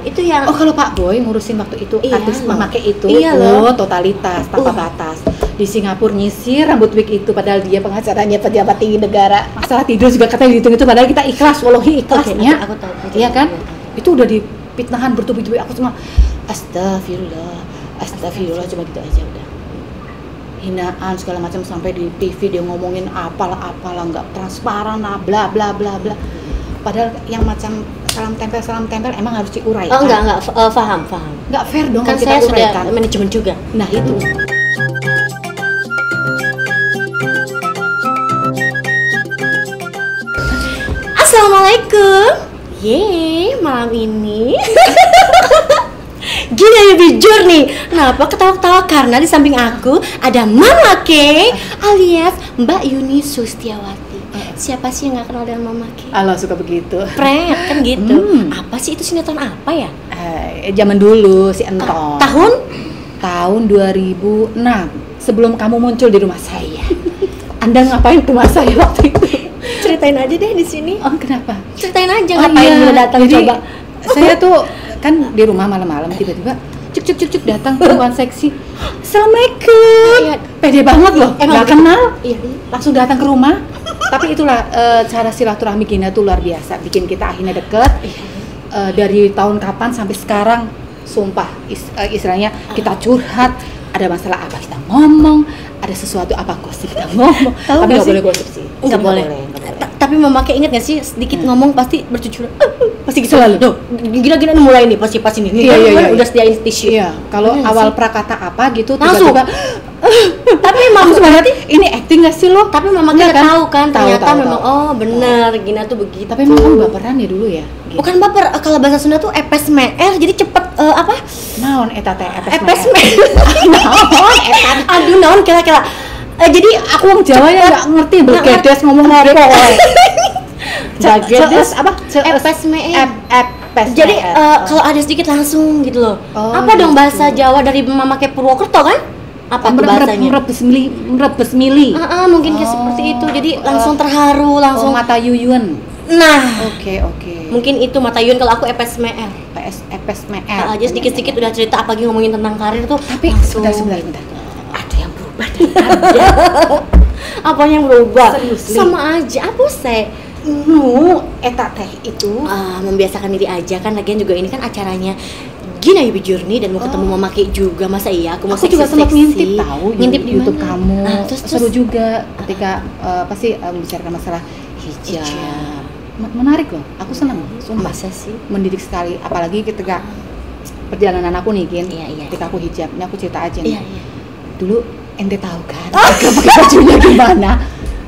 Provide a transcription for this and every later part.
Itu yang Oh, kalau Pak Boy ngurusin waktu itu Iya artis loh. memakai itu, Iya loh. totalitas tanpa batas. Di Singapura nyisir rambut wig itu, padahal dia pengacaranya pejabat tinggi negara. Masalah tidur juga katanya dihitung itu, padahal kita ikhlas, wallahi ikhlasnya. Aku tahu. Iya kan? Itu udah dipitnahan bertubi-tubi. Aku cuma astagfirullah, cuma gitu aja udah. Hinaan segala macam, sampai di TV dia ngomongin apalah nggak transparan lah, bla bla bla bla. Padahal yang macam salam tempel emang harus diuraikan. Oh enggak, paham. Nggak fair dong Kan kalau saya kita sudah uraikan. manajemen juga. Nah itu. Assalamualaikum. Yeay, malam ini gini ya bijur nih. Kenapa ketawa-ketawa? Karena di samping aku ada Mama K alias Mbak Yuni Sustiawati. Siapa sih yang gak kenal dengan Mama K? Allah suka begitu. Prank kan gitu. Apa sih itu, sinetron apa ya? Zaman dulu si Entong. Tahun 2006, sebelum kamu muncul di rumah saya. Anda ngapain ke rumah saya waktu itu? Ceritain aja deh di sini. Oh, kenapa? Ceritain aja Oh, ngapain iya. dia datang. Jadi, coba. saya tuh kan di rumah malam-malam, tiba-tiba cuk datang perempuan seksi. Assalamualaikum. Iya. Pede banget loh, Emang nggak kenal. Iya. Langsung datang ke rumah. Tapi itulah cara silaturahmi Gina tuh luar biasa, bikin kita akhirnya deket. Dari tahun kapan sampai sekarang, sumpah istilahnya kita curhat, ada masalah apa kita ngomong, ada sesuatu apa gosip kita ngomong. Tahu Tapi nggak nggak sih? boleh gosip sih. Nggak boleh. Tapi memakai ingat nggak sih, sedikit ngomong pasti bercucuran. Pasti gitu. Selalu. Tuh, gila-gila nih mulai nih, pas ini. Iya. Udah sediain tisu. Iya, kalau Bener nggak awal sih? prakata apa gitu Langsung. tiba-tiba Tapi aku Mama sebenarnya ini acting gak sih lo? tapi Mama Enggak kita tahu kan, ternyata Tahu. memang oh bener Gina tuh begitu. Tapi memang kamu baperan ya dulu ya? Gitu. Bukan baper, kalau bahasa Sunda tuh epes meer, jadi cepet apa? Naon eta teh Epes meer. meer. Naon eta? Aduh, naon kira-kira. Jadi Aku wong Jawa ya enggak ngerti bergedes ngomong apa. Jagedes apa? epes meer. Epes. Jadi kalau ada sedikit langsung gitu loh. Oh, apa dong gitu. bahasa Jawa dari Mama kayak Purwokerto kan? Apa tuh bahasanya? merebes mili. Mungkin kayak seperti itu. Jadi langsung terharu, langsung. mata yuyun. Nah, Oke. mungkin itu mata Yun, kalau aku epes meer. Epes meer. Aja sedikit-sedikit udah cerita, apalagi ngomongin tentang karir tuh. Tapi langsung. sebentar. Ada yang berubah dari Anda. Apanya yang berubah? Seriously? Sama aja, apa sih? Eta teh itu Membiasakan diri aja kan, lagian juga ini kan acaranya Gina Yubi Journey dan mau ketemu Mama Ki juga, masa iya aku mau aku juga sempat seksi-seksi. ngintip tahu Ngintip di YouTube mana? kamu. Terus Seru juga ketika pasti membicarakan masalah hijab. Menarik loh, aku senang sumpah. Masa sih? Mendidik sekali, apalagi ketika perjalanan aku nih Gin. Iya. Ketika aku hijab, ini aku cerita aja nih. Iya. Dulu ente tahu kan Ega pakai bajunya gimana?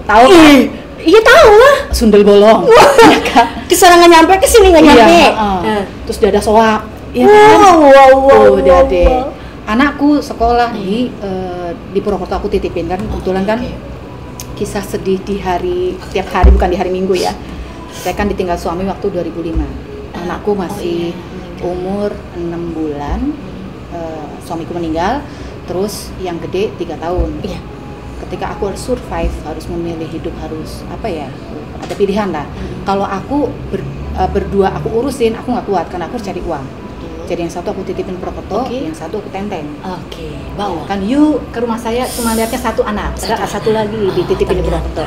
Tahu kan? Iya tahu lah. Sundel bolong. Iya kan? Kesana nggak nyampe, kesini nggak nyampe. Iya, terus dada soak. Iya kan? Wow. Udah deh. Anakku sekolah di Purwokerto, aku titipin kan, kebetulan kan kisah sedih di tiap hari, bukan di hari Minggu ya. Saya kan ditinggal suami waktu 2005. Anakku masih umur 6 bulan, suamiku meninggal. Terus yang gede 3 tahun. Iya. Ketika aku harus survive, harus memilih hidup, harus apa ya, ada pilihan lah. Kalau aku berdua aku urusin, aku nggak kuat karena aku harus cari uang. Jadi yang satu aku titipin Purwokerto, yang satu aku Tenteng. Bawa. Kan ke rumah saya cuma lihatnya satu anak, ada satu lagi dititipin di Purwokerto.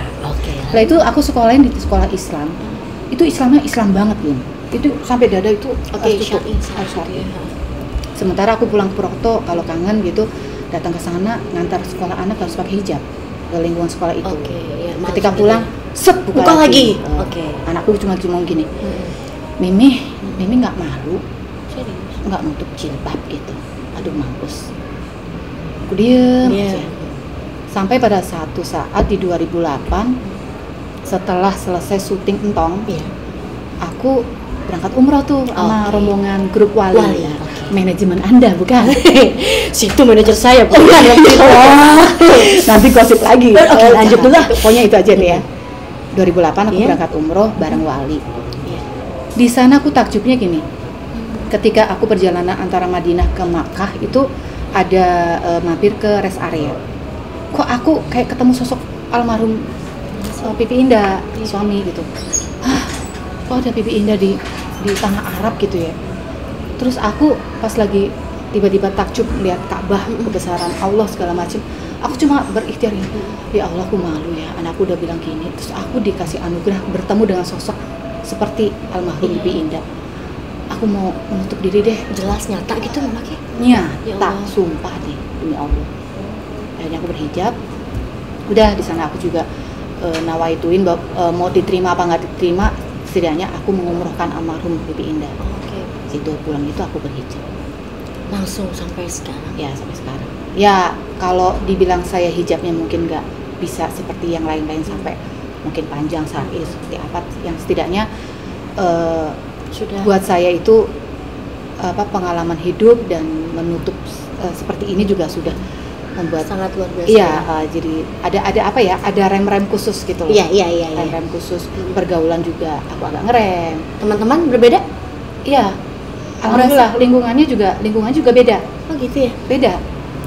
Setelah itu aku sekolahin di sekolah Islam. Itu Islamnya Islam banget Lin. Itu sampai dada itu harus syar'i. Sementara aku pulang ke Purwokerto, kalau kangen gitu datang ke sana ngantar sekolah anak harus pakai hijab ke lingkungan sekolah itu. Ketika pulang, buka lagi. Anakku cuma ngomong gini, Mimi nggak malu, nggak nutup jilbab gitu. Aduh mampus. Aku diem aja. Sampai pada satu saat di 2008, setelah selesai syuting Entong, aku berangkat umroh tuh sama rombongan grup wali. Manajemen Anda bukan? Situ manajer saya bukan. Nanti gosip lagi. Lanjut dulu lah. Pokoknya itu aja nih ya. 2008 aku berangkat umroh bareng wali. Di sana aku takjubnya gini. Ketika aku perjalanan antara Madinah ke Makkah itu ada mampir ke rest area. Kok aku kayak ketemu sosok almarhum Pipi Indah, suami gitu. Kok ada Pipi Indah di tanah Arab gitu ya. Terus aku pas lagi tiba-tiba takjub melihat Ka'bah, kebesaran Allah segala macam, aku cuma berikhtiar ini, ya Allah aku malu ya, anakku udah bilang gini, terus aku dikasih anugerah bertemu dengan sosok seperti almarhum Bibi Indah. Aku mau menutup diri deh. Jelas nyata gitu Mama Ke? Ya Allah. tak, sumpah deh demi Allah. Akhirnya aku berhijab. Udah di sana aku juga nawaituin mau diterima apa nggak diterima, setidaknya aku mengumrohkan almarhum Bibi Indah. Situ pulang itu aku berhijab. Langsung sampai sekarang? Ya sampai sekarang. Ya kalau dibilang saya hijabnya mungkin nggak bisa seperti yang lain-lain sampai mungkin panjang syar'i seperti apa, yang setidaknya sudah buat saya itu pengalaman hidup dan menutup seperti ini juga sudah membuat sangat luar biasa. Iya, jadi ada apa ya? Ada rem-rem khusus gitu loh. Iya. Rem khusus. Pergaulan juga aku agak ngerem. Teman-teman berbeda? Iya. Alhamdulillah lingkungannya juga beda. Oh gitu ya? Beda.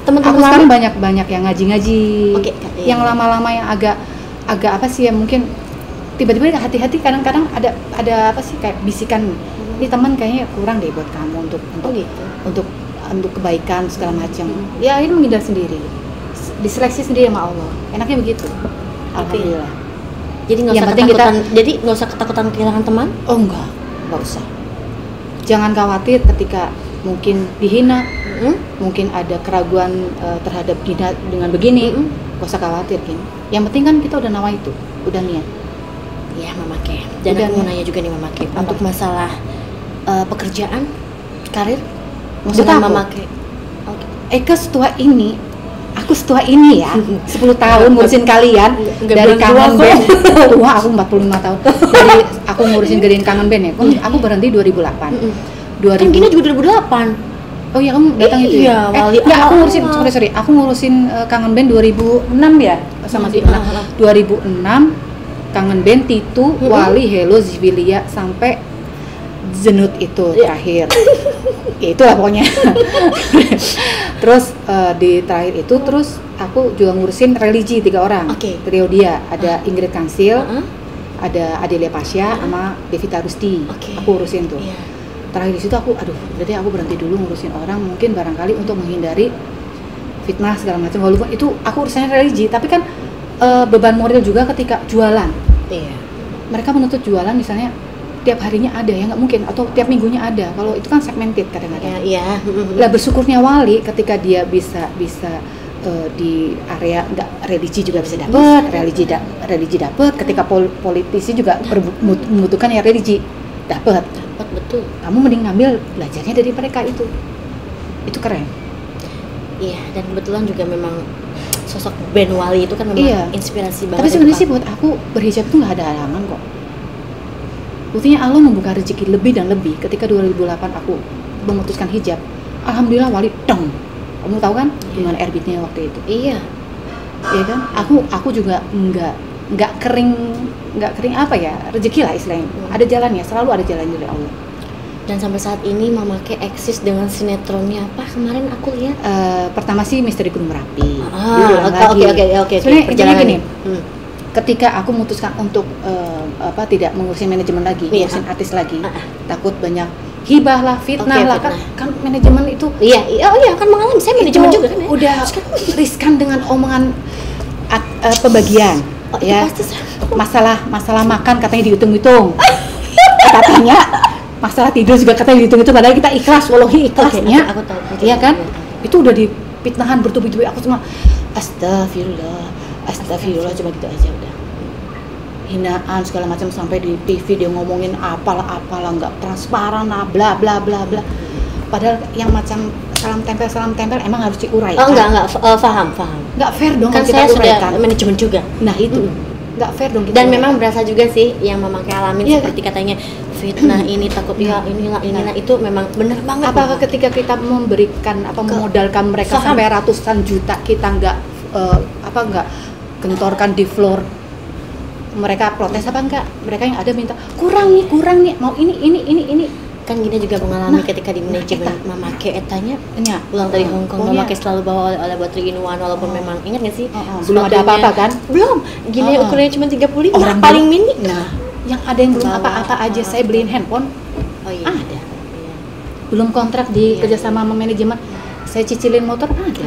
Teman-teman aku sekarang banyak yang ngaji-ngaji. Oke, yang lama-lama yang agak apa sih ya, mungkin tiba-tiba hati-hati kadang-kadang ada apa sih kayak bisikan, ini teman kayaknya kurang deh buat kamu untuk kebaikan segala macam. Ya ini menghindar sendiri, diseleksi sendiri sama Allah, enaknya begitu. Alhamdulillah. Jadi nggak usah ketakutan kehilangan teman? Oh nggak usah. Jangan khawatir ketika mungkin dihina, mungkin ada keraguan terhadap kita dengan begini, nggak usah khawatir Kin. Yang penting kan kita udah nawa itu, udah niat. Ya Mama Ke. Dan aku mau nanya juga nih Mama Ke, untuk masalah pekerjaan, karir, maksudnya Mama Ke. Eka aku setua ini ya, 10 tahun ngurusin kalian dari Kangen Band. Wah, aku 45 tahun. Dari aku ngurusin gedein Kangen Band ya. Aku berhenti 2008. Kan Gina juga 2008. Oh iya, kamu datang itu ya? Aku ngurusin, sorry, aku ngurusin Kangen Band 2006 ya, sama si 2006 Kangen Band, Titu, Wali, Hello, Zivilia sampai Zenut itu terakhir. Ya itulah pokoknya. Terus di terakhir itu terus aku juga ngurusin religi 3 orang. Trio dia, ada Ingrid Kansil, ada Adelia Pasha, sama Devita Rusti. Aku urusin tuh. Terakhir di situ aku aku berhenti dulu ngurusin orang, mungkin barangkali untuk menghindari fitnah segala macam. Walaupun itu aku urusannya religi, tapi kan beban moral juga ketika jualan. Mereka menuntut jualan misalnya tiap harinya ada ya, nggak mungkin, atau tiap minggunya ada. Kalau itu kan segmented kadang-kadang. Lah bersyukurnya Wali ketika dia bisa di area religi juga bisa dapat, religi dapat, ketika politisi juga membutuhkan ya religi dapat betul. Kamu mending ngambil belajarnya dari mereka itu keren. Iya, dan kebetulan juga memang sosok Ben Wali itu kan memang inspirasi banget. Tapi sebenarnya sih buat aku berhijab itu nggak ada halangan kok. Buktinya Allah membuka rezeki lebih dan lebih. Ketika 2008 aku memutuskan hijab, alhamdulillah Wali dong. Kamu tahu kan gimana orbitnya waktu itu? Iya kan? Aku juga nggak kering apa ya, rezeki lah istilahnya. Ada jalannya, selalu ada jalan dari Allah. Dan sampai saat ini Mama Ke eksis dengan sinetronnya apa kemarin aku lihat? Pertama sih Misteri Gunung Merapi. Oke. Sebenarnya gini. Ketika aku memutuskan untuk tidak mengurusin manajemen lagi, ngurusin artis lagi, takut banyak hibah lah, fitnah lah, kan manajemen itu. Iya, kan mengalami, saya manajemen juga kan ya. Udah riskan dengan omongan pembagian. Ya, masalah makan katanya dihitung-hitung. Katanya masalah tidur juga katanya dihitung-hitung, padahal kita ikhlas, wallahi ikhlasnya. Aku tahu. Iya kan? Itu udah dipitnahan bertubi-tubi, aku cuma Astagfirullah, cuma gitu aja udah. Hinaan segala macam, sampai di TV dia ngomongin apalah nggak transparan lah, bla bla bla bla. Padahal yang macam salam tempel emang harus diurai. Enggak, paham. Nggak fair dong kan kita saya uraikan. Sudah manajemen juga. Nah itu nggak fair dong kita. Dan memang berasa juga sih yang Mama Ke alamin seperti katanya fitnah ini, takut inilah itu memang benar banget. Apakah ketika kita memberikan memodalkan mereka sampai ratusan juta, kita nggak gentorkan di floor, mereka protes apa enggak? Mereka yang ada minta kurang nih, mau ini. Kan Gina juga mengalami ketika di manajemen Mama Ke etanya pulang dari Hong Kong, Mama Ke selalu bawa oleh-oleh 3-in-1, walaupun memang ingat nggak sih belum ada apa-apa kan? Belum, Gina ukurannya cuma 35, orang paling mini. Nah, yang ada yang belum apa-apa aja saya beliin handphone. Ada. belum kontrak di kerjasama sama manajemen, saya cicilin motor ada.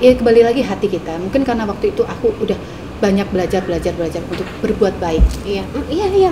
Ya kembali lagi hati kita. Mungkin karena waktu itu aku udah banyak belajar untuk berbuat baik. Iya.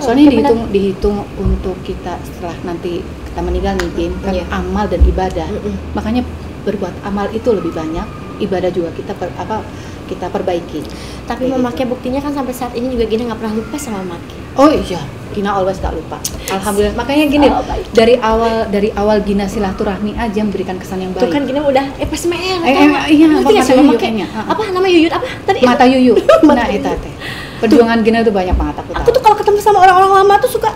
Soalnya dihitung untuk kita setelah nanti kita meninggal nih, Jin, kan amal dan ibadah. Makanya berbuat amal itu lebih banyak, ibadah juga kita perbaiki. Tapi memakai buktinya kan sampai saat ini juga Gina nggak pernah lupa sama Maki. Oh iya, Gina always gak lupa. Alhamdulillah. Makanya gini, dari awal Gina silaturahmi aja memberikan kesan yang baik. Tuh kan Gina udah PSMR. Iya, ngerti nggak sih memakai apa nama Yuyut apa tadi? Mata Yuyu. Nah, itu teh. Perjuangan Gina tuh banyak banget aku tahu. Aku tuh kalau ketemu sama orang-orang lama tuh suka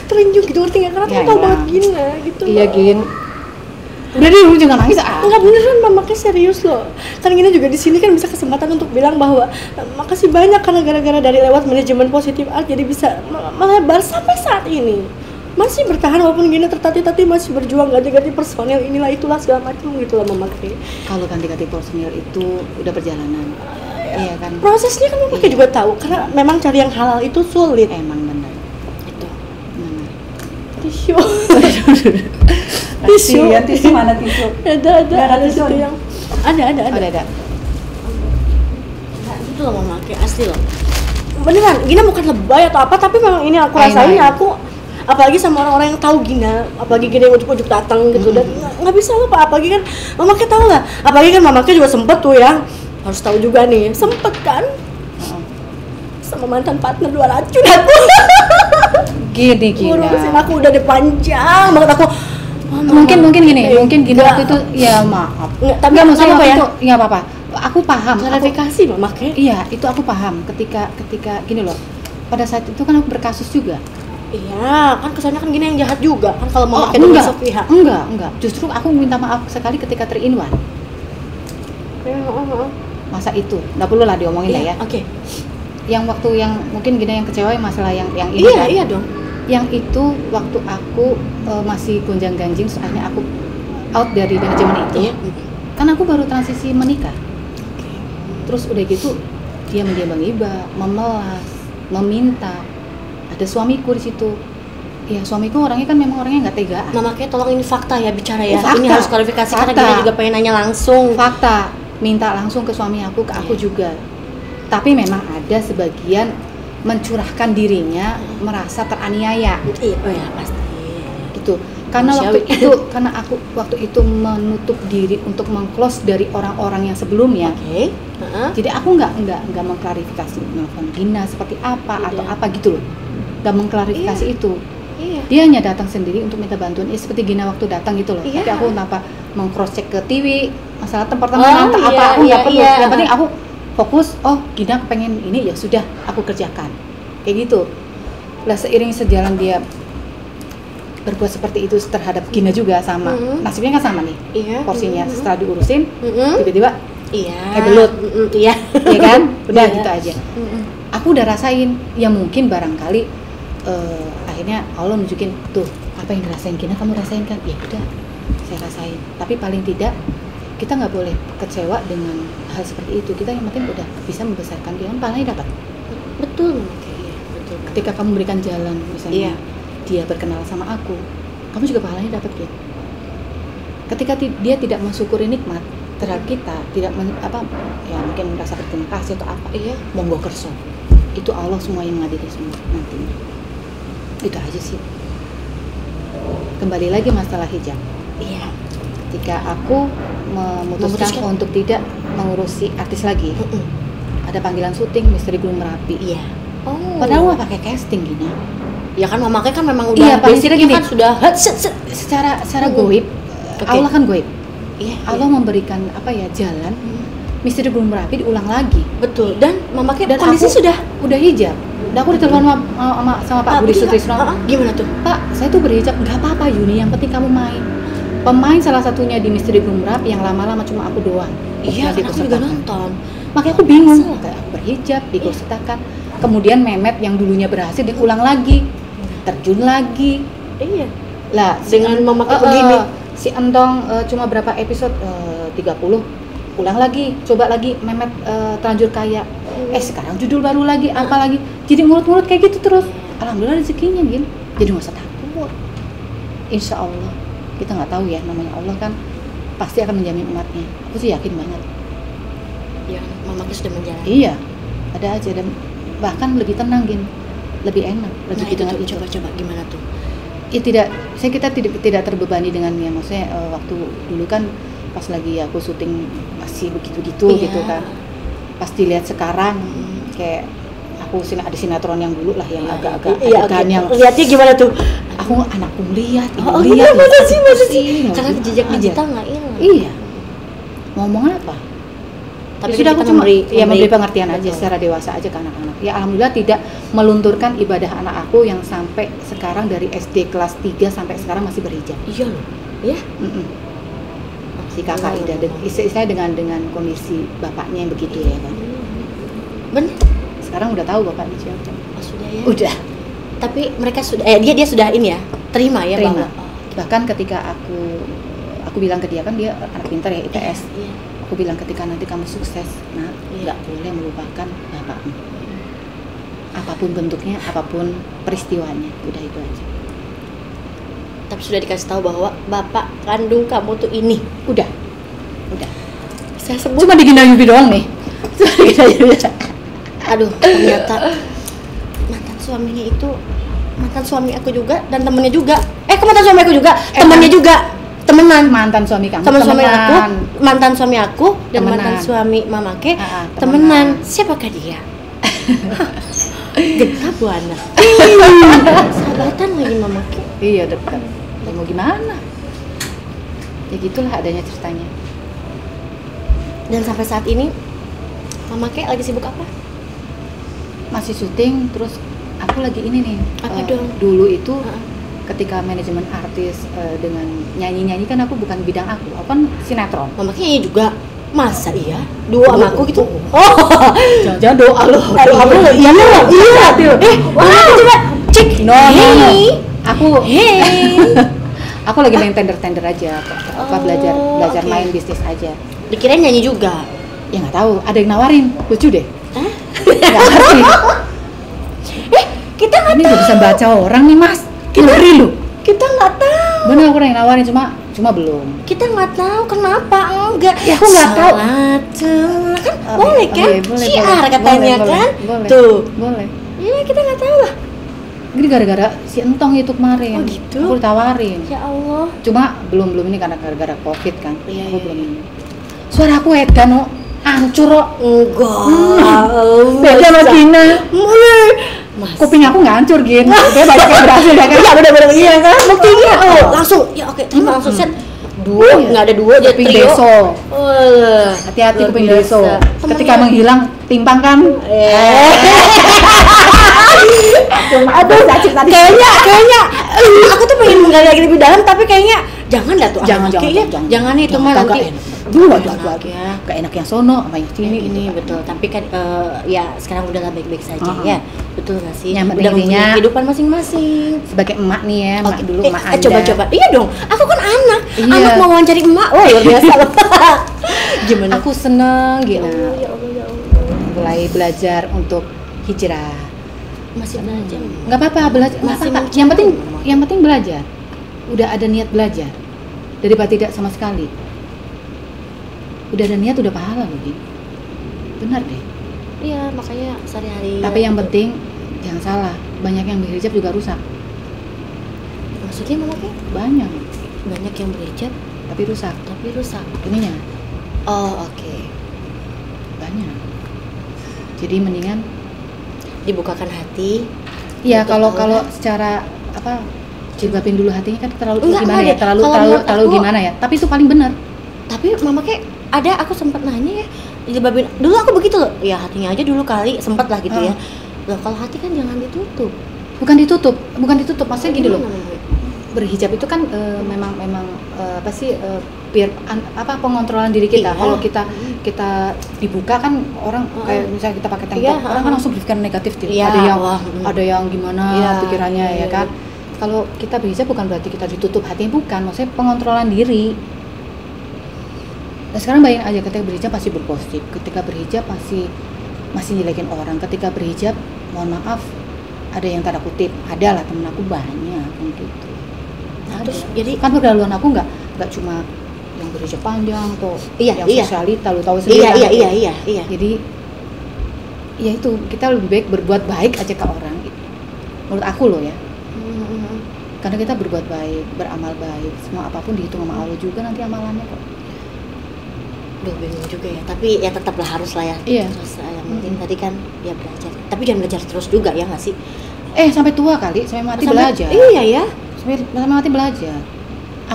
terenyuh gitu, ngerti nggak? Karena aku tahu banget Gina gitu. Iya, Gin. Udah deh, lu jangan nangis Enggak beneran, Mama serius loh. Kan Gina juga di sini kan bisa kesempatan untuk bilang bahwa makasih banyak karena gara-gara dari lewat manajemen Positif Art jadi bisa melebar sampai saat ini. Masih bertahan walaupun Gina tertatih-tatih, masih berjuang ganti-ganti personel inilah itulah segala macam gitu lah Mama. Kalau ganti-ganti personel itu udah perjalanan. Iya kan. Prosesnya kan Mama juga tahu karena memang cari yang halal itu sulit. Emang benar. Itu. Benar. Tisu. Tisu mana tisu? Ada tisu yang ada. Itu loh Mama, kayak asli loh. Beneran, Gina bukan lebay atau apa, tapi memang ini aku rasain aku apalagi sama orang-orang yang tahu Gina, apalagi Gina yang ujuk-ujuk datang gitu dan nggak bisa lupa, apalagi kan Mama tahu nggak, apalagi kan Mama juga sempet tuh ya, harus tahu juga nih, sempet kan sama mantan partner 2 racun aku. Gini Gina. Ngurusin aku udah panjang banget aku. Mungkin gini, mungkin Gina waktu itu ya maaf. Tapi nggak masalah apa ya? Nggak apa-apa. Aku paham. Klarifikasi Mama Iya, itu aku paham. Ketika gini loh. Pada saat itu kan aku berkasus juga. Iya, kan kesannya kan Gina yang jahat juga kan kalau Mama masuk pihak. Enggak. Justru aku minta maaf sekali ketika 3-in-1. Masa itu, nggak perlu lah diomongin lah ya. Oke. Yang waktu yang mungkin Gina yang kecewa masalah yang ini. Iya dong. Yang itu waktu aku masih gonjang-ganjing soalnya aku out dari manajemen itu. Kan aku baru transisi menikah. Terus udah gitu dia mendiam-diam memelas, meminta. Ada suamiku di situ. Ya suamiku orangnya kan memang orangnya nggak tegaan. Mama tolong ini fakta ya bicara ya. Fakta. Ini harus klarifikasi karena Gina juga pengen nanya langsung. Fakta. Minta langsung ke suami aku, ke aku juga. Tapi memang ada sebagian mencurahkan dirinya, merasa teraniaya. Iya pasti. Gitu. Karena aku waktu itu menutup diri untuk meng-close dari orang-orang yang sebelumnya. Jadi aku nggak mengklarifikasi nelfon Gina seperti apa atau apa gitu loh. Nggak mengklarifikasi itu. Iya. Dia hanya datang sendiri untuk minta bantuan. Seperti Gina waktu datang gitu loh. Tapi aku tanpa meng-cross check ke TV masalah pertemanan atau apa aku nggak perlu. Yang penting aku fokus. Oh Gina pengen ini ya sudah aku kerjakan. Kayak gitu. Lah seiring sejalan dia berbuat seperti itu terhadap Gina juga sama. Nasibnya kan sama nih. Porsinya setelah diurusin tiba-tiba belut. Iya kan? Udah gitu aja. Aku udah rasain ya mungkin barangkali akhirnya Allah nunjukin tuh apa yang dirasain Gina kamu rasain kan? Ya udah saya rasain. Tapi paling tidak kita nggak boleh kecewa dengan hal seperti itu. Kita yang penting udah bisa membesarkan dia, pahalanya dapat. Betul. Ketika kamu berikan jalan misalnya dia berkenal sama aku, kamu juga pahalanya dapat ya. Ketika dia tidak mensyukuri nikmat terhadap kita, tidak ya mungkin merasa berterima kasih atau apa, monggo kerso. Itu Allah semua yang mengadili semua nantinya. Itu aja sih. Kembali lagi masalah hijab. Ketika aku memutuskan untuk tidak mengurusi artis lagi, ada panggilan syuting Misteri Gunung Merapi. Padahal mau pakai casting Gina. Ya kan Mama kan memang udah basicnya gini. Kan sudah secara goib. Allah kan goib. Allah memberikan jalan. Misteri Gunung Merapi diulang lagi. Betul. Dan Mama dan kondisi sudah hijab. Dan aku ditelepon sama Pak Budi Sutrisno. Gimana tuh? Pak, saya tuh berhijab. Enggak apa-apa Yuni, yang penting kamu main. Pemain salah satunya di Misteri Gunung Merapi yang lama-lama cuma aku doang. Iya, aku juga nonton. Makanya aku bingung. Aku berhijab, diikutsertakan. Kemudian Mehmet yang dulunya berhasil diulang lagi, terjun lagi. Lah dengan memakai begini. Si Entong cuma berapa episode? 30. Ulang lagi, coba lagi Mehmet terlanjur kaya. Sekarang judul baru lagi, apa lagi? Jadi ngurut-ngurut kayak gitu terus. Alhamdulillah rezekinya Gin. Jadi nggak usah takut. Insya Allah. kita nggak tahu ya, namanya Allah kan pasti akan menjamin umatnya. Aku sih yakin banget. Ya, mamaku sudah menjalani. Iya, ada aja, dan bahkan lebih tenang Gin, lebih enak, lebih Nah, itu dengan tuh, itu. coba gimana tuh? Ya kita tidak terbebani dengan ya, maksudnya waktu dulu kan pas lagi aku syuting masih begitu-begitu gitu kan. Pas dilihat sekarang kayak aku ada sinetron yang dulu lah yang agak-agak adegan yang lihatnya gimana tuh? aku anakku lihat, Oh, lihat masa sih? karena Karena jejak digital nggak hilang. Iya. Mau ngomong apa? Tapi Ya sudah, kita aku cuma memberi memberi pengertian aja betul. secara dewasa aja ke anak-anak. Ya alhamdulillah tidak melunturkan ibadah anak aku yang sampai sekarang dari SD kelas 3 sampai sekarang masih berhijab. Iya loh. Ya? Si kakak Ida, istilahnya dengan kondisi bapaknya yang begitu ya kan. Bener. Sekarang udah tahu bapaknya siapa. Oh, sudah ya. Udah. Tapi mereka sudah dia sudah ini ya, terima ya Terima. bahwa Bahkan ketika aku bilang ke dia, kan dia anak pintar ya IPS. Iya. Aku bilang ketika nanti kamu sukses, nah Iya. nggak boleh melupakan bapakmu. Apapun bentuknya, apapun peristiwanya, udah itu aja. Tapi sudah dikasih tahu bahwa bapak kandung kamu tuh ini. Udah. Saya sebut. Cuma digina Yubi doang nih. Aduh, ternyata mantan suaminya itu mantan suami aku juga dan temennya juga. Kok mantan suami aku juga? Temennya juga. Temenan. Mantan suami kamu. Teman suami temenan. aku, mantan suami aku dan Temenan. mantan suami mamake temenan. temenan. Siapakah dia? Getah buana. Sahabatan lagi mamake. Iya, dekat. Ya, mau gimana? Ya gitulah adanya ceritanya. Dan sampai saat ini mamake lagi sibuk apa? Masih syuting, terus aku lagi ini nih. Apa dong? Dulu itu ketika manajemen artis dengan nyanyi-nyanyi kan aku bukan bidang aku kan sinetron. Mamake nyanyi juga. Masa iya? Dua sama aku gitu? Oh. Jangan doa lo. Iya. Wow. Coba cek. No. Aku aku lagi main tender aja, belajar oke. main bisnis aja. Dikirain nyanyi juga. Ya nggak tahu, ada yang nawarin, lucu deh. Hah? Nggak ngerti. Kita nggak Ini tahu. udah bisa baca orang nih mas. Ngeri lu. Kita nggak tahu. Bener aku ada yang nawarin, cuma belum. Kita nggak tahu kenapa enggak. Ya, aku nggak tahu. Salatullah kan Oh, boleh kan? iya, boleh, Syiar boleh. katanya Boleh, kan? boleh. Tuh. Boleh. Iya kita nggak tahu lah. Ini gara-gara si Entong itu kemarin. Oh, gitu? Aku ditawarin. Ya Allah. Cuma belum ini karena gara-gara Covid kan. Iya, Aku iya, belum ini. Suara aku edan no, hancur kok. Enggak. Beda sama Gina. Mulai. Mas. Kuping aku nggak hancur Gin. Dia banyak yang berhasil ya kan. Iya benar-benar iya kan? Buktinya. Oh, langsung. Ya oke, terima langsung set. Duo, Iya. nggak ada duo jadi Kuping trio. deso. Wah, Hati-hati luar kuping biasa. deso. Temennya. Ketika menghilang timpang kan. Aduh, kayaknya aku tuh pengen menggali lagi lebih dalam tapi kayaknya jangan dah tuh Jangan jangan itu mah nanti Dulu enak ya. Gak enak yang sono sama yang sini Ini gitu. betul, tapi kan ya sekarang udahlah baik-baik saja ya, betul nggak sih? Yang Udah penting mempunyai intinya- kehidupan masing-masing. Sebagai emak nih ya, emak Oke, dulu emak coba-coba, iya dong. Aku kan anak, Iya. anak mau wawancari emak. Oh luar biasa loh. Gimana? Aku seneng Gina. Ya Allah. Mulai belajar untuk hijrah. Masih belajar. Nggak apa-apa belajar. Nggak Masih apa-apa. mencari. Yang penting belajar. Udah ada niat belajar daripada tidak sama sekali. Udah ada niat udah pahala loh Gin. Benar deh. Iya, makanya sehari-hari. Tapi yang penting jangan salah. Banyak yang berhijab juga rusak. Maksudnya mama kayak Banyak. banyak yang berhijab Tapi rusak. tapi rusak. Ininya Oh oke. banyak. Jadi mendingan. Dibukakan hati. Iya Untuk kalau Allah. secara apa jilbabin dulu hatinya kan terlalu Enggak, gimana enggak ya deh. terlalu Kalau terlalu menurut terlalu aku- gimana ya tapi itu paling benar. Tapi mama kayak ada aku sempat nanya ya jilbabin dulu aku begitu loh ya hatinya aja dulu kali sempat lah gitu ya. Loh kalau hati kan jangan ditutup. bukan ditutup maksudnya gini loh, Gimana, Mama? berhijab itu kan memang apa sih biar apa pengontrolan diri kita. Iya. Kalau kita dibuka kan orang kayak misalnya kita pakai tank top, Iya, orang kan langsung berpikir negatif tuh. Iya, wah, Ada yang gimana Iya, pikirannya iya, ya kan. Kalau kita berhijab bukan berarti kita ditutup hatinya, bukan, maksudnya pengontrolan diri. Nah sekarang bayangin aja ketika berhijab pasti bergosip, ketika berhijab masih nyelekin orang, ketika berhijab mohon maaf ada yang tanda kutip, ada lah temen aku banyak yang gitu. Terus jadi kan pergaulan aku nggak cuma yang gereja panjang atau yang sosialita, lu tahu sendiri. Iya. Jadi ya itu, kita lebih baik berbuat baik aja ke orang. Menurut aku loh ya. Karena kita berbuat baik, beramal baik, semua apapun dihitung sama Allah juga nanti amalannya kok. Duh, bingung juga ya, tapi ya tetaplah harus lah ya. Iya. Terus yang penting tadi kan ya belajar, tapi jangan belajar terus juga ya nggak sih? Sampai tua kali, sampai mati belajar. Iya ya. Sampai mati belajar.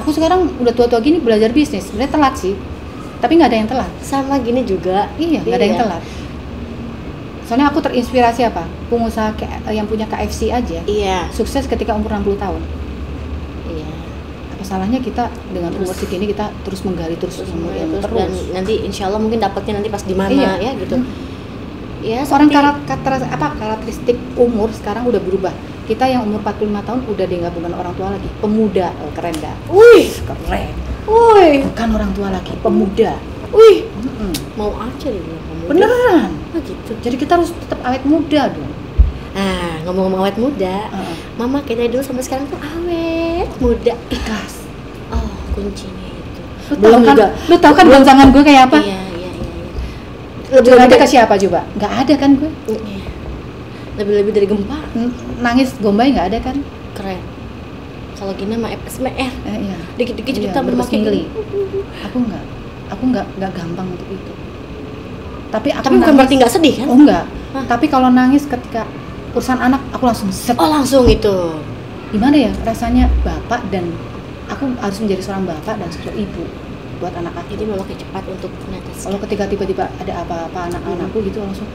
Aku sekarang udah tua-tua gini belajar bisnis, sebenarnya telat sih, tapi nggak ada yang telat. Sama gini juga. Iya, nggak ada yang telat. Soalnya aku terinspirasi apa? Pengusaha yang punya KFC aja. Iya. Sukses ketika umur 60 tahun. Iya. Apa salahnya kita dengan umur segini kita terus menggali terus dan nanti insya Allah mungkin dapatnya nanti pas di mana ya gitu. Ya, orang karakteristik umur sekarang udah berubah. Kita yang umur 45 tahun udah bukan orang tua lagi, pemuda. Keren dah. Wih, keren. Wih, bukan orang tua lagi, pemuda. Wih, mau aja deh bilang pemuda. Beneran. Gitu. Jadi kita harus tetap awet muda dong. Ngomong-ngomong awet muda, Mama kita dulu sampai sekarang tuh awet muda, ikhlas. Oh, kuncinya itu. Lu tahu kan goncangan gue kayak apa? Iya. Lebih ke siapa coba? Nggak ada kan gue? Iya. Lebih dari gempa. Nangis gombay nggak ada kan? Keren. Kalau gini mah SMR. Iya. Dikit-dikit kita bermakin geli. Aku nggak gampang untuk itu. Tapi bukan berarti nggak sedih kan? Oh enggak. Tapi kalau nangis ketika urusan anak, aku langsung set. Oh langsung itu. Gimana ya rasanya bapak, dan aku harus menjadi seorang bapak dan seorang ibu buat anak aku. Jadi memakai cepat untuk mengatasi. Kalau ketika tiba-tiba ada apa-apa anak-anakku gitu langsung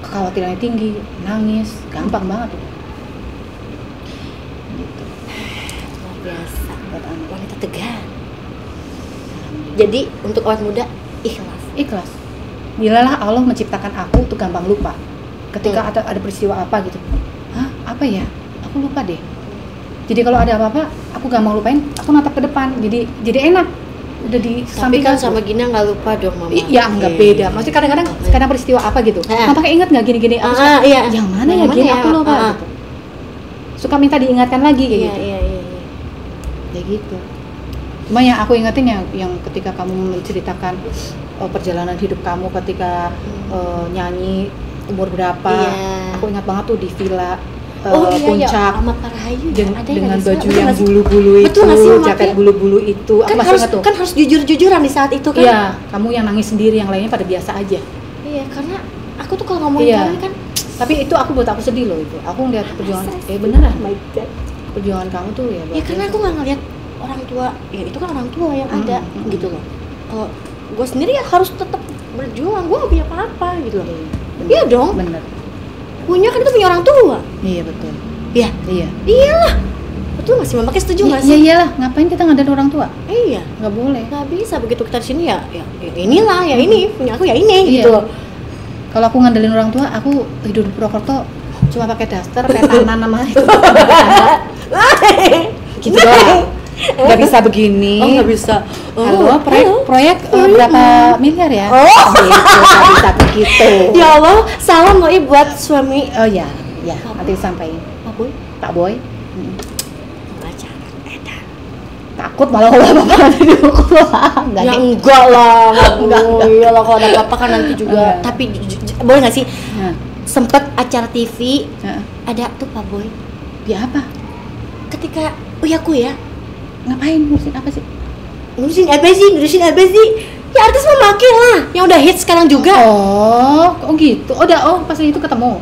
kekhawatirannya tinggi, nangis, gampang banget tuh. Gitu. Luar biasa buat anak wanita tegar. Jadi untuk awet muda ikhlas. Bilalah Allah menciptakan aku tuh gampang lupa. Ketika ada peristiwa apa gitu, apa ya? Aku lupa deh. Jadi kalau ada apa-apa, aku gampang lupain. Aku natap ke depan. Jadi enak. Udah di samping. Tapi kan sama Gina nggak lupa dong Mama. Iya, nggak beda. Maksudnya kadang-kadang peristiwa apa gitu. Mama kayak inget nggak gini-gini. Iya. Yang mana ya gini? Aku lupa gitu. Suka minta diingatkan lagi kayak gitu. Iya. Ya gitu. Cuma yang aku ingetin yang ketika kamu menceritakan perjalanan hidup kamu ketika nyanyi umur berapa, aku ingat banget tuh di villa Puncak dengan baju yang bulu-bulu itu, jaket bulu-bulu itu. Kan harus jujur-jujuran di saat itu kan. Iya, kamu yang nangis sendiri, yang lainnya pada biasa aja. Iya, karena aku tuh kalau ngomongin kamu kan, tapi itu buat aku sedih loh itu. Aku ngeliat perjuangan, beneran. Perjuangan kamu tuh ya. Ya karena aku nggak ngeliat orang tua, ya itu kan orang tua yang ada gitu loh. Kalau gue sendiri ya harus tetap berjuang, gue gak punya apa-apa gitu loh. Iya dong. Bener. Punya kan itu punya orang tua. Iya betul. Iya. Iyalah. Betul nggak sih Mama? Setuju nggak sih? Iya iyalah. Ngapain kita ngadain orang tua? Iya. Nggak boleh. Nggak bisa begitu kita di sini ya inilah ya ini punya aku ya ini gitu loh. Kalau aku ngandelin orang tua, aku hidup di Purwokerto cuma pakai daster, petanan nama itu. Gitu doang. Nggak bisa begini. Oh nggak bisa. Halo, proyek berapa miliar ya? Nggak bisa begitu. Ya Allah, salam loh buat suami. Oh ya, nanti sampaikan. Pak Boy. Baca. Takut malah kalau apa-apa nanti dihukum. Enggak lah. Iyalah kalau ada apa-apa kan nanti juga. Tapi boleh nggak sih? Sempet acara TV ada tuh Pak Boy. Ya apa? Ketika uyaku ya. Ngapain ngurusin apa sih? Ngurusin apa sih? Ya artis mah makin lah, yang udah hit sekarang juga. Oh gitu. Pas itu ketemu.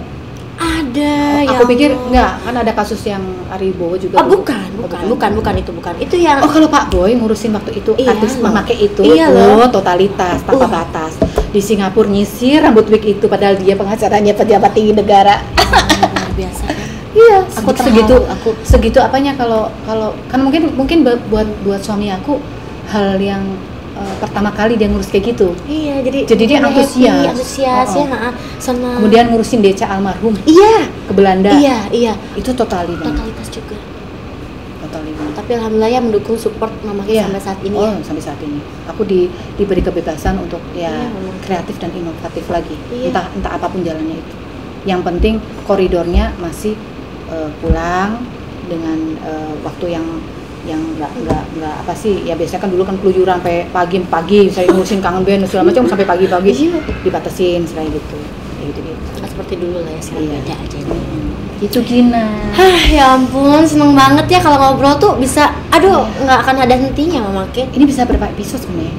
Ada. Aku pikir enggak, kan ada kasus yang Ari Bowo juga. Bukan itu yang. Kalau Pak Boy ngurusin waktu itu artis memakai itu, totalitas tanpa batas. Di Singapura nyisir rambut wig itu padahal dia pengacaranya pejabat tinggi negara. Luar biasa kan. Iya, aku segitu apanya kalau kan mungkin buat suami aku hal yang pertama kali dia ngurus kayak gitu. Iya, jadi dia antusias ya, sama kemudian ngurusin Deca almarhum. Iya, ke Belanda. Iya. Itu totalitas juga. Totalitas. Tapi alhamdulillah ya mendukung support Mama sampai saat ini. Sampai saat ini. Aku diberi kebebasan untuk kreatif dan inovatif lagi. Iya. Entah apapun jalannya itu. Yang penting koridornya masih pulang dengan waktu yang yang nggak apa sih ya, biasanya kan dulu kan keluyuran sampai pagi saya ngurusin kangen band segala macam sampai pagi dibatasin selain gitu gitu. Seperti dulu lah ya, sekarang beda aja itu Gina. Ya ampun, seneng banget ya kalau ngobrol tuh bisa, aduh nggak akan ada hentinya Mama Ke. Ini bisa berapa episode sebenarnya?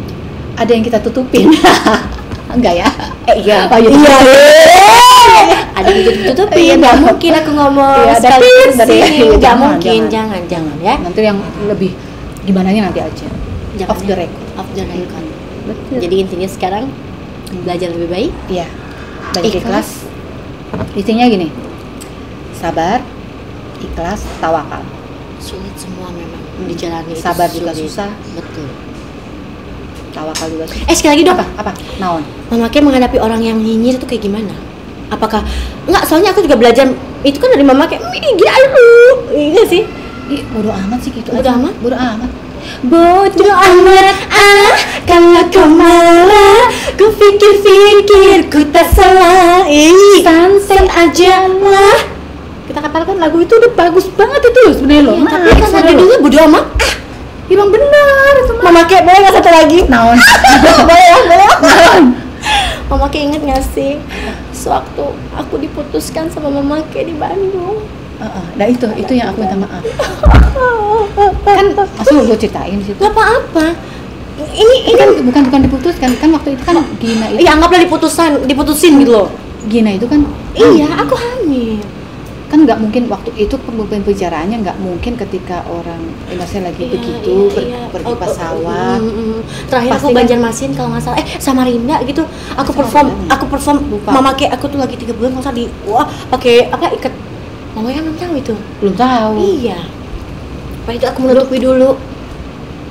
Ada yang kita tutupin? Enggak ya? Iya. Oh, iya. Ada yang ditutupin, nggak mungkin aku ngomong sekali sini, nggak mungkin, jangan ya. Nanti yang lebih gimananya nanti aja. Jangan Off the record. Betul. Jadi intinya sekarang belajar lebih baik. Iya. Balik ikhlas. Intinya gini. Sabar, ikhlas, tawakal. Sulit semua memang dijalani. Sabar juga susah. Betul. Tawakal juga susah. Sekali lagi dong. Apa? Naon? Mama Ke menghadapi orang yang nyinyir itu kayak gimana? Apakah enggak? Soalnya aku juga belajar itu kan dari Mama Ke. Gila lu. Iya sih. Bodo amat sih gitu. Bodo amat. Bodo amat. Kalau kau marah, ku pikir ku tak salah. Santai aja lah. Kita katakan lagu itu udah bagus banget itu sebenarnya loh. Tapi kan judulnya bodo amat. Emang benar itu mah. Mama Ke boleh nggak satu lagi? Naon? boleh. Naon? Mama Ke inget nggak sih sewaktu aku diputuskan sama Mama Ke di Bandung? Nah itu yang aku minta maaf. Kan masih gue ceritain situ. Gak apa-apa. Ini kan bukan diputuskan kan waktu itu kan Gina itu. Ya anggaplah diputusin gitu loh. Gina itu kan. Iya, aku hamil. Kan nggak mungkin waktu itu pembicaraannya nggak mungkin ketika orang maksudnya lagi begitu pergi pas sawah. Terakhir pasti aku Banjarmasin kalau nggak salah Samarinda gitu. Aku perform lupa. Mama Ke aku tuh lagi 3 bulan nggak usah di pakai ikat. Mama yang belum tahu itu. Belum tahu. Iya. Pak itu aku menutupi dulu.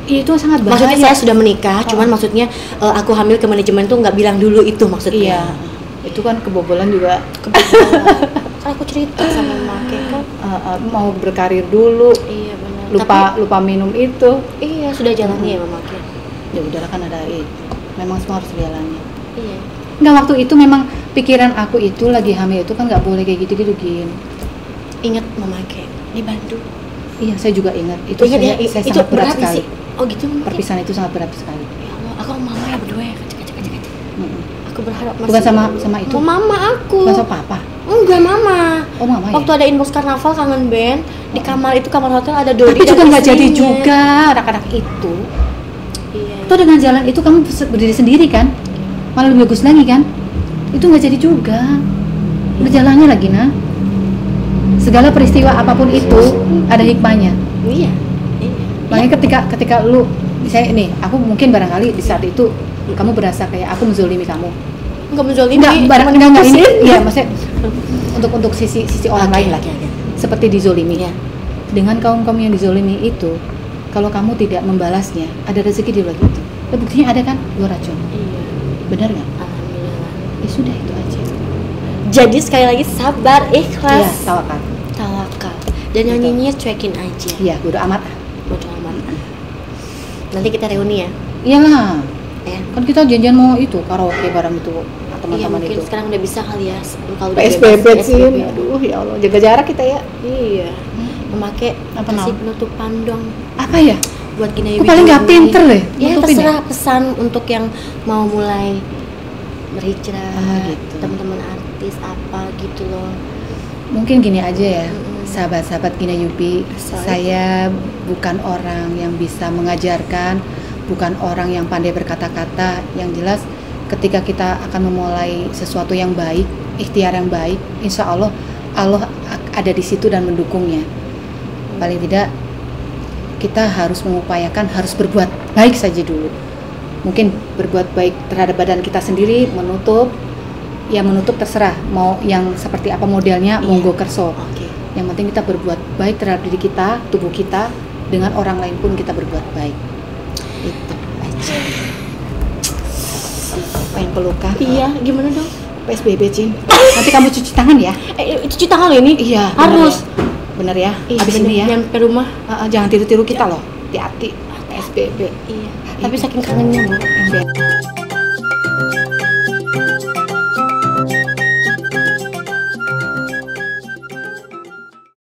Itu sangat bahaya. Maksudnya saya sudah menikah, cuman maksudnya aku hamil ke manajemen tuh nggak bilang dulu itu maksudnya. Iya. Itu kan kebobolan juga. Kan aku cerita sama Mama Ke kan. Mau berkarir dulu. Iya benar. Lupa minum itu. Iya sudah jalannya ya Mama Ke. Ya udahlah kan ada itu. Memang semua harus jalannya. Iya. Nggak, waktu itu memang pikiran aku itu lagi hamil itu kan nggak boleh kayak gitu Gin. Ingat Mama Ke di Bandung. Iya, saya juga ingat. Itu saya itu sangat berat sekali. sih? Oh gitu Mama Ke. Perpisahan itu sangat berat sekali. Ya Allah, aku sama Mama ya berdua ya. Aku berharap masih. Bukan sama itu. Mama aku. Bukan sama Papa. Enggak Mama. Oh Mama ya. Waktu ada inbox karnaval kangen band di kamar hotel ada Dodi. Tapi juga nggak jadi juga anak-anak itu. Iya. Itu dengan jalan itu kamu berdiri sendiri kan? Malah lebih bagus lagi kan? Itu nggak jadi juga. Berjalannya lagi nah. Segala peristiwa apapun itu ada hikmahnya. Iya. Makanya ketika lu misalnya nih, aku mungkin barangkali di saat itu kamu berasa kayak aku menzolimi kamu. Enggak menzolimi. Enggak ini. Iya, maksudnya untuk sisi orang lain lah. Okay. Seperti dizolimi. Ya. Dengan kaum yang dizolimi itu, kalau kamu tidak membalasnya, ada rezeki di luar itu. Dan buktinya ada kan? Lu racun. Iya. Benar nggak? Alhamdulillah. Ya sudah itu aja. Jadi sekali lagi sabar, ikhlas. Iya, tawakal. Dan yang nyinyir cuekin aja. Iya, bodo amat. Nanti kita reuni ya. Iyalah. Ya. Kan kita janjian mau itu karaoke bareng itu teman-teman Mungkin itu. sekarang udah bisa kali ya. Kalau udah PSBB bebas, sih. Aduh, ya Allah, jaga jarak kita ya. Iya. Memakai Apa kasih nama? penutupan dong Apa ya? buat Gina Aku paling nggak pinter deh. Ya nutupin terserah pesan untuk yang mau mulai berhijrah, gitu. teman-teman artis apa gitu loh. Mungkin gini aja ya, sahabat-sahabat Gina Yupi, saya bukan orang yang bisa mengajarkan, bukan orang yang pandai berkata-kata. Yang jelas ketika kita akan memulai sesuatu yang baik, ikhtiar yang baik, insya Allah ada di situ dan mendukungnya. Paling tidak kita harus mengupayakan, harus berbuat baik saja dulu. Mungkin berbuat baik terhadap badan kita sendiri, menutup terserah mau yang seperti apa modelnya, monggo kerso. Yang penting kita berbuat baik terhadap diri kita, tubuh kita, dengan orang lain pun kita berbuat baik. Itu aja. Pengen pelukan? Iya, gimana dong? PSBB, Cin. Nanti kamu cuci tangan ya? Cuci tangan loh ini? Iya, harus. Bener ya? Iya, abis bener. ini ya? Nyampe rumah. Jangan tiru-tiru kita loh. Hati-hati. PSBB. Iya. Tapi saking kangennya, Bu.